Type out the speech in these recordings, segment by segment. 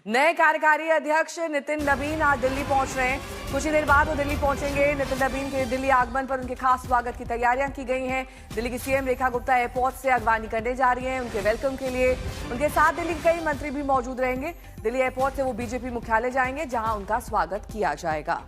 नए कार्यकारी अध्यक्ष नितिन नवीन आज दिल्ली पहुंच रहे हैं। कुछ ही देर बाद वो दिल्ली पहुंचेंगे। नितिन नवीन के दिल्ली आगमन पर उनके खास स्वागत की तैयारियां की गई हैं। दिल्ली की सीएम रेखा गुप्ता एयरपोर्ट से अगवानी करने जा रही हैं। उनके वेलकम के लिए उनके साथ दिल्ली के कई मंत्री भी मौजूद रहेंगे। दिल्ली एयरपोर्ट से वो बीजेपी मुख्यालय जाएंगे, जहां उनका स्वागत किया जाएगा।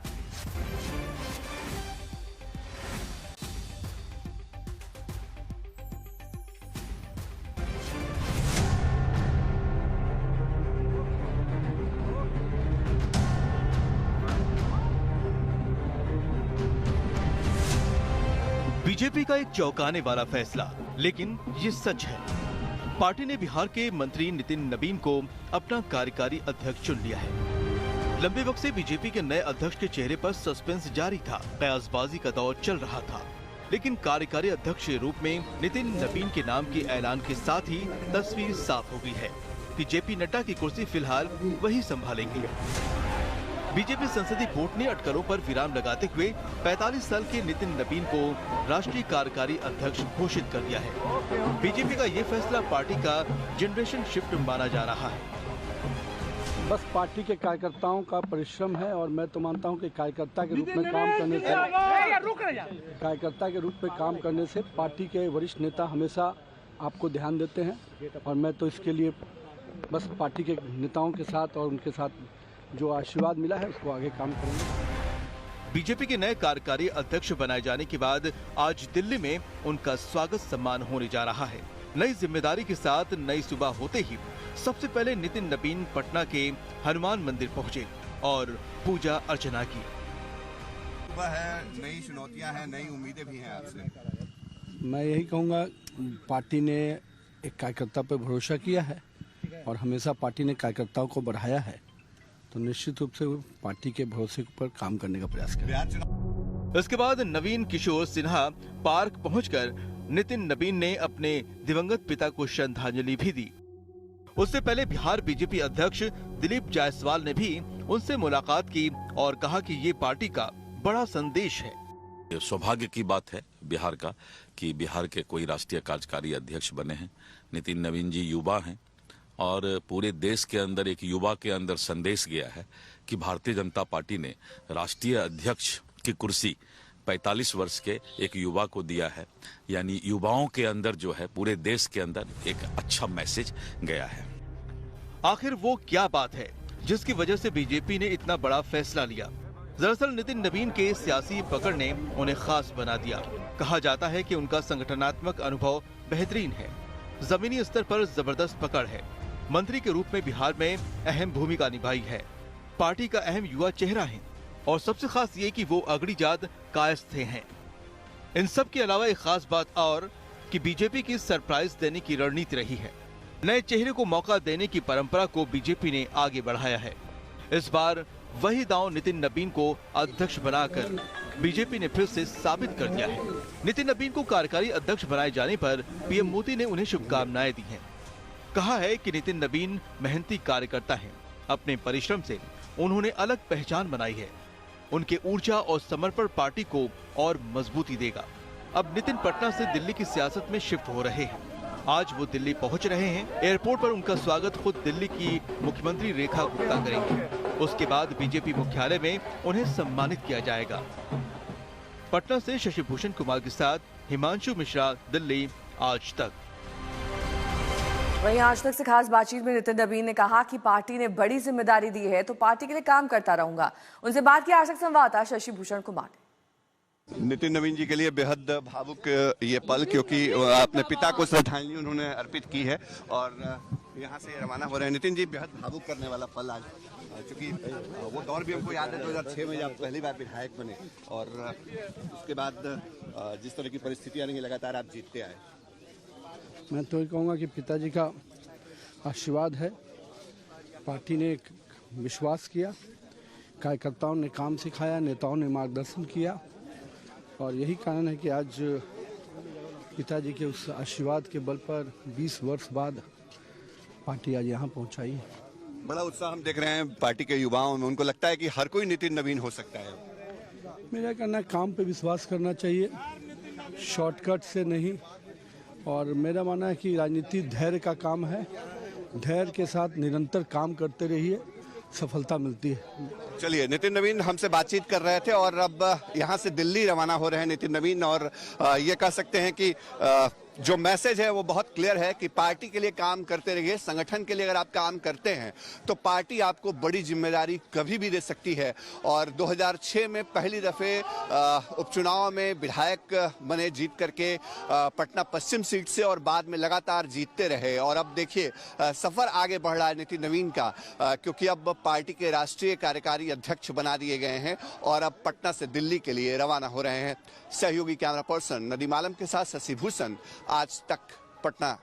बीजेपी का एक चौंकाने वाला फैसला, लेकिन ये सच है। पार्टी ने बिहार के मंत्री नितिन नवीन को अपना कार्यकारी अध्यक्ष चुन लिया है। लंबे वक्त से बीजेपी के नए अध्यक्ष के चेहरे पर सस्पेंस जारी था, कयासबाजी का दौर चल रहा था, लेकिन कार्यकारी अध्यक्ष के रूप में नितिन नवीन के नाम के ऐलान के साथ ही तस्वीर साफ हो गई है कि जेपी नड्डा की कुर्सी फिलहाल वही संभालेंगे। बीजेपी संसदीय बोर्ड ने अटकलों पर विराम लगाते हुए 45 साल के नितिन नवीन को राष्ट्रीय कार्यकारी अध्यक्ष घोषित कर दिया है। बीजेपी का ये फैसला पार्टी का जनरेशन शिफ्ट माना जा रहा है। बस पार्टी के कार्यकर्ताओं का परिश्रम है और मैं तो मानता हूं कि कार्यकर्ता के रूप में काम करने से पार्टी के वरिष्ठ नेता हमेशा आपको ध्यान देते हैं और मैं तो इसके लिए बस पार्टी के नेताओं के साथ और उनके साथ जो आशीर्वाद मिला है उसको आगे काम करेंगे। बीजेपी के नए कार्यकारी अध्यक्ष बनाए जाने के बाद आज दिल्ली में उनका स्वागत सम्मान होने जा रहा है। नई जिम्मेदारी के साथ नई सुबह होते ही सबसे पहले नितिन नवीन पटना के हनुमान मंदिर पहुंचे और पूजा अर्चना की। सुबह है, नई चुनौतियां हैं, नई उम्मीदें भी हैं आपसे। मैं यही कहूँगा, पार्टी ने एक कार्यकर्ता पर भरोसा किया है और हमेशा पार्टी ने कार्यकर्ताओं को बढ़ाया है, तो निश्चित रूप से पार्टी के भरोसे पर काम करने का प्रयास करें। इसके बाद नवीन किशोर सिन्हा पार्क पहुंचकर नितिन नवीन ने अपने दिवंगत पिता को श्रद्धांजलि भी दी। उससे पहले बिहार बीजेपी अध्यक्ष दिलीप जायसवाल ने भी उनसे मुलाकात की और कहा कि ये पार्टी का बड़ा संदेश है। सौभाग्य की बात है बिहार का कि बिहार के कोई राष्ट्रीय कार्यकारी अध्यक्ष बने हैं। नितिन नवीन जी युवा हैं और पूरे देश के अंदर एक युवा के अंदर संदेश गया है कि भारतीय जनता पार्टी ने राष्ट्रीय अध्यक्ष की कुर्सी 45 वर्ष के एक युवा को दिया है। यानी युवाओं के अंदर जो है पूरे देश के अंदर एक अच्छा मैसेज गया है। आखिर वो क्या बात है जिसकी वजह से बीजेपी ने इतना बड़ा फैसला लिया? दरअसल नितिन नवीन के सियासी पकड़ ने उन्हें खास बना दिया। कहा जाता है कि उनका संगठनात्मक अनुभव बेहतरीन है, जमीनी स्तर पर जबरदस्त पकड़ है, मंत्री के रूप में बिहार में अहम भूमिका निभाई है, पार्टी का अहम युवा चेहरा है और सबसे खास ये कि वो अगड़ीजात कायस्थ हैं। इन सब के अलावा एक खास बात और कि बीजेपी की सरप्राइज देने की रणनीति रही है। नए चेहरे को मौका देने की परंपरा को बीजेपी ने आगे बढ़ाया है। इस बार वही दांव नितिन नवीन को अध्यक्ष बनाकर बीजेपी ने फिर से साबित कर दिया है। नितिन नवीन को कार्यकारी अध्यक्ष बनाए जाने पर पीएम मोदी ने उन्हें शुभकामनाएं दी हैं। कहा है कि नितिन नवीन मेहनती कार्यकर्ता हैं। अपने परिश्रम से उन्होंने अलग पहचान बनाई है। उनके ऊर्जा और समर्पण पार्टी को और मजबूती देगा। अब नितिन पटना से दिल्ली की सियासत में शिफ्ट हो रहे हैं। आज वो दिल्ली पहुंच रहे हैं। एयरपोर्ट पर उनका स्वागत खुद दिल्ली की मुख्यमंत्री रेखा गुप्ता करेंगे। उसके बाद बीजेपी मुख्यालय में उन्हें सम्मानित किया जाएगा। पटना से शशि भूषण कुमार के साथ हिमांशु मिश्रा, दिल्ली आज तक। वहीं आज तक से खास बातचीत में नितिन नवीन ने कहा कि पार्टी ने बड़ी जिम्मेदारी दी है तो पार्टी के लिए काम करता रहूंगा। उनसे बात की आज तक संवाददाता शशि भूषण कुमार ने। नितिन नवीन जी के लिए बेहद भावुक ये पल, क्योंकि अपने पिता को श्रद्धांजलि उन्होंने अर्पित की है और यहाँ से रवाना हो रहे हैं। नितिन जी, बेहद भावुक करने वाला पल आज, क्योंकि वो दौर भी हमको याद है 2006 में जब पहली बार विधायक बने और उसके बाद जिस तरह की परिस्थितियां रही लगातार आप जीतते आए। मैं तो ये कहूँगा कि पिताजी का आशीर्वाद है। पार्टी ने एक विश्वास किया, कार्यकर्ताओं ने काम सिखाया, नेताओं ने मार्गदर्शन किया और यही कारण है कि आज पिताजी के उस आशीर्वाद के बल पर 20 वर्ष बाद पार्टी आज यहाँ पहुँचाई है। बड़ा उत्साह हम देख रहे हैं पार्टी के युवाओं में। उनको लगता है कि हर कोई नितिन नवीन हो सकता है। मेरा कहना काम पे विश्वास करना चाहिए, शॉर्टकट से नहीं। और मेरा मानना है कि राजनीति धैर्य का काम है धैर्य के साथ निरंतर काम करते रहिए, सफलता मिलती है। चलिए, नितिन नवीन हमसे बातचीत कर रहे थे और अब यहाँ से दिल्ली रवाना हो रहे हैं नितिन नवीन। और ये कह सकते हैं कि जो मैसेज है वो बहुत क्लियर है कि पार्टी के लिए काम करते रहिए। संगठन के लिए अगर आप काम करते हैं तो पार्टी आपको बड़ी जिम्मेदारी कभी भी दे सकती है। और 2006 में पहली दफे उपचुनाव में विधायक बने, जीत करके पटना पश्चिम सीट से, और बाद में लगातार जीतते रहे। और अब देखिए सफर आगे बढ़ रहा है नितिन नवीन का, क्योंकि अब पार्टी के राष्ट्रीय कार्यकारी अध्यक्ष बना दिए गए हैं और अब पटना से दिल्ली के लिए रवाना हो रहे हैं। सहयोगी कैमरा पर्सन नदीम आलम के साथ शशि भूषण, आज तक, पटना।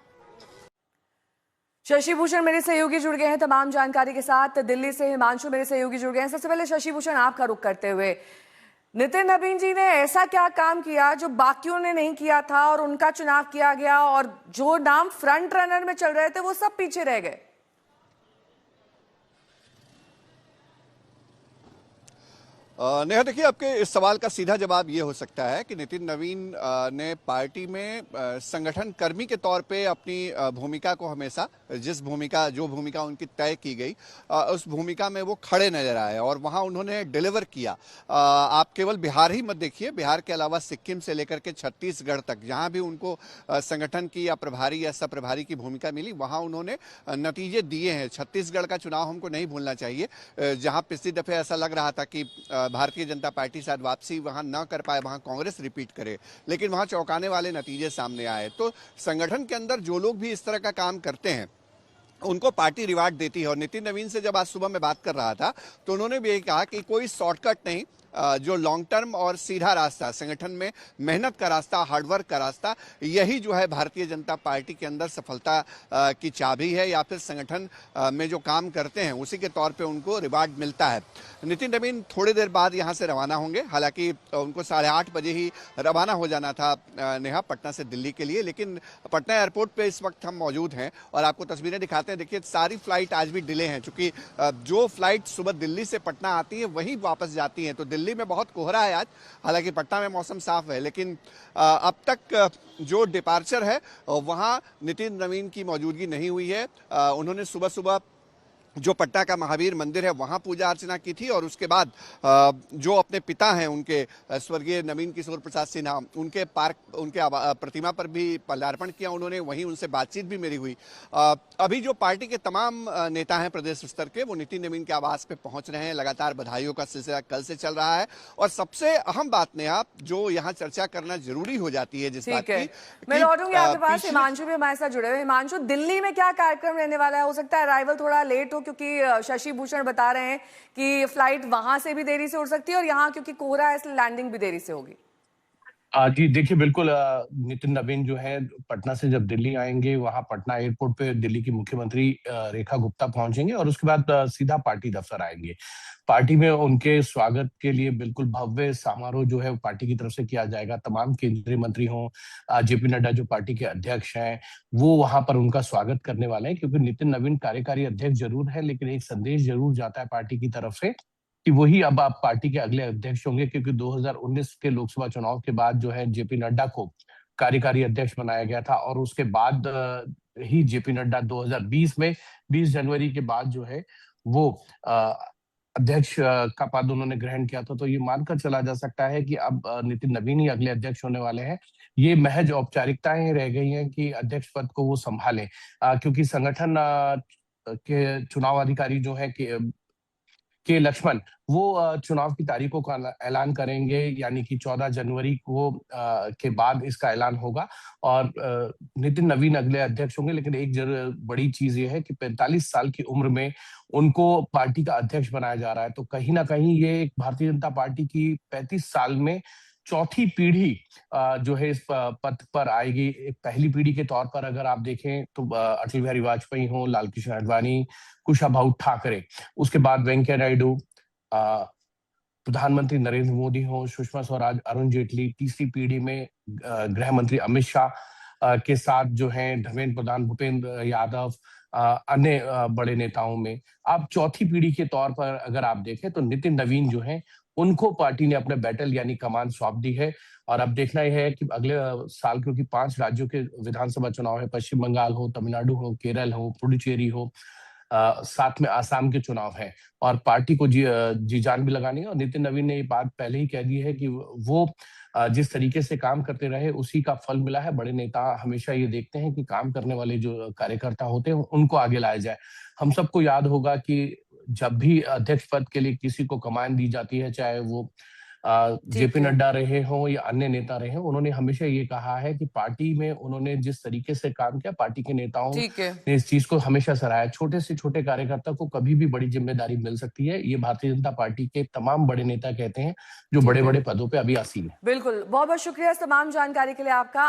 शशि भूषण मेरे सहयोगी जुड़ गए हैं तमाम जानकारी के साथ। दिल्ली से हिमांशु मेरे सहयोगी जुड़ गए हैं। सबसे पहले शशि भूषण, आपका रुख करते हुए, नितिन नवीन जी ने ऐसा क्या काम किया जो बाकियों ने नहीं किया था और उनका चुनाव किया गया, और जो नाम फ्रंट रनर में चल रहे थे वो सब पीछे रह गए? नेहा, देखिए, आपके इस सवाल का सीधा जवाब ये हो सकता है कि नितिन नवीन ने पार्टी में संगठन कर्मी के तौर पे अपनी भूमिका को हमेशा, जो भूमिका उनकी तय की गई, उस भूमिका में वो खड़े नजर आए और वहाँ उन्होंने डिलीवर किया। आप केवल बिहार ही मत देखिए, बिहार के अलावा सिक्किम से लेकर के छत्तीसगढ़ तक, जहाँ भी उनको संगठन की या प्रभारी या सह प्रभारी की भूमिका मिली, वहाँ उन्होंने नतीजे दिए हैं। छत्तीसगढ़ का चुनाव हमको नहीं भूलना चाहिए, जहाँ पिछली दफे ऐसा लग रहा था कि भारतीय जनता पार्टी शायद वापसी वहां न कर पाए, वहां कांग्रेस रिपीट करे, लेकिन वहां चौंकाने वाले नतीजे सामने आए। तो संगठन के अंदर जो लोग भी इस तरह का काम करते हैं उनको पार्टी रिवार्ड देती है। और नितिन नवीन से जब आज सुबह मैं बात कर रहा था तो उन्होंने भी यही कहा कि कोई शॉर्टकट नहीं, जो लॉन्ग टर्म और सीधा रास्ता, संगठन में मेहनत का रास्ता, हार्डवर्क का रास्ता, यही जो है भारतीय जनता पार्टी के अंदर सफलता की चाबी है, या फिर संगठन में जो काम करते हैं उसी के तौर पे उनको रिवार्ड मिलता है। नितिन नवीन थोड़ी देर बाद यहाँ से रवाना होंगे, हालांकि उनको 8:30 बजे ही रवाना हो जाना था नेहा, पटना से दिल्ली के लिए, लेकिन पटना एयरपोर्ट पे इस वक्त हम मौजूद हैं और आपको तस्वीरें दिखाते हैं। देखिए, सारी फ्लाइट आज भी डिले हैं, चूंकि जो फ्लाइट सुबह दिल्ली से पटना आती है वही वापस जाती है। तो दिल्ली में बहुत कोहरा है आज, हालांकि पटना में मौसम साफ है, लेकिन अब तक जो डिपार्चर है वहां नितिन नवीन की मौजूदगी नहीं हुई है। उन्होंने सुबह सुबह जो पटना का महावीर मंदिर है वहां पूजा अर्चना की थी और उसके बाद जो अपने पिता हैं उनके, स्वर्गीय नवीन किशोर प्रसाद सिन्हा, उनके प्रतिमा पर भी माल्यार्पण किया उन्होंने, वहीं उनसे बातचीत भी मेरी हुई। अभी जो पार्टी के तमाम नेता हैं प्रदेश स्तर के, वो नितिन नवीन के आवास पे पहुंच रहे हैं। लगातार बधाइयों का सिलसिला कल से चल रहा है और सबसे अहम बात नेहा, जो यहाँ चर्चा करना जरूरी हो जाती है जिस बात की, मैं लौटूंगी आपके पास। हिमांशु भी हमारे साथ जुड़े हुए। हिमांशु, दिल्ली में क्या कार्यक्रम रहने वाला है? हो सकता है अराइवल थोड़ा लेट हो, क्योंकि शशि भूषण बता रहे हैं कि फ्लाइट वहां से भी देरी से उड़ सकती है और यहाँ क्योंकि कोहरा है इसलिए लैंडिंग भी देरी से होगी। जी देखिए, बिल्कुल, नितिन नवीन जो है पटना से जब दिल्ली आएंगे, वहां पटना एयरपोर्ट पे दिल्ली की मुख्यमंत्री रेखा गुप्ता पहुंचेंगे और उसके बाद सीधा पार्टी दफ्तर आएंगे। पार्टी में उनके स्वागत के लिए बिल्कुल भव्य समारोह जो है पार्टी की तरफ से किया जाएगा। तमाम केंद्रीय मंत्री हों, जेपी नड्डा जो पार्टी के अध्यक्ष हैं, वो वहां पर उनका स्वागत करने वाले हैं, क्योंकि नितिन नवीन कार्यकारी अध्यक्ष जरूर है, लेकिन एक संदेश जरूर जाता है पार्टी की तरफ से कि वही अब आप पार्टी के अगले अध्यक्ष होंगे, क्योंकि 2019 के लोकसभा चुनाव के बाद जो है जेपी नड्डा को कार्यकारी अध्यक्ष बनाया गया था और उसके बाद ही जेपी नड्डा 2020 में 20 जनवरी के बाद जो है वो अध्यक्ष का पद उन्होंने ग्रहण किया था। तो ये मानकर चला जा सकता है कि अब नितिन नवीन ही अगले अध्यक्ष होने वाले हैं। ये महज औपचारिकताएं रह गई हैं कि अध्यक्ष पद को वो संभालें, क्योंकि संगठन के चुनाव अधिकारी जो है के लक्ष्मण, वो चुनाव की तारीखों का ऐलान करेंगे, यानी कि 14 जनवरी को के बाद इसका ऐलान होगा और नितिन नवीन अगले अध्यक्ष होंगे। लेकिन एक बड़ी चीज ये है कि 45 साल की उम्र में उनको पार्टी का अध्यक्ष बनाया जा रहा है। तो कहीं ना कहीं ये भारतीय जनता पार्टी की 35 साल में चौथी पीढ़ी जो है इस पद पर आएगी। एक पहली पीढ़ी के तौर पर अगर आप देखें तो अटल बिहारी वाजपेयी हो, लाल कृष्ण आडवाणी, कुशाभाऊ ठाकरे, उसके बाद वेंकैया नायडू, प्रधानमंत्री नरेंद्र मोदी हो, सुषमा स्वराज, अरुण जेटली, तीसरी पीढ़ी में गृह मंत्री अमित शाह के साथ जो है धर्मेंद्र प्रधान, भूपेंद्र यादव, अन्य बड़े नेताओं में। अब चौथी पीढ़ी के तौर पर अगर आप देखें तो नितिन नवीन जो हैं, उनको पार्टी ने अपने बैटल यानी कमान सौंप दी है। और अब देखना यह है कि अगले साल, क्योंकि 5 राज्यों के विधानसभा चुनाव है, पश्चिम बंगाल हो, तमिलनाडु हो, केरल हो, पुडुचेरी हो, साथ में आसाम के चुनाव हैं, और पार्टी को जी जान भी लगानी है। और नितिन नवीन ने ये बात पहले ही कह दी है कि वो जिस तरीके से काम करते रहे उसी का फल मिला है। बड़े नेता हमेशा ये देखते हैं कि काम करने वाले जो कार्यकर्ता होते हैं उनको आगे लाया जाए। हम सबको याद होगा कि जब भी अध्यक्ष पद के लिए किसी को कमान दी जाती है, चाहे वो जेपी नड्डा रहे हों या अन्य नेता रहे हों, उन्होंने हमेशा ये कहा है कि पार्टी में उन्होंने जिस तरीके से काम किया, पार्टी के नेताओं ने इस चीज को हमेशा सराहा। छोटे से छोटे कार्यकर्ता को कभी भी बड़ी जिम्मेदारी मिल सकती है, ये भारतीय जनता पार्टी के तमाम बड़े नेता कहते हैं जो बड़े बड़े पदों पे अभी आसीन है। बिल्कुल, बहुत बहुत शुक्रिया इस तमाम जानकारी के लिए आपका।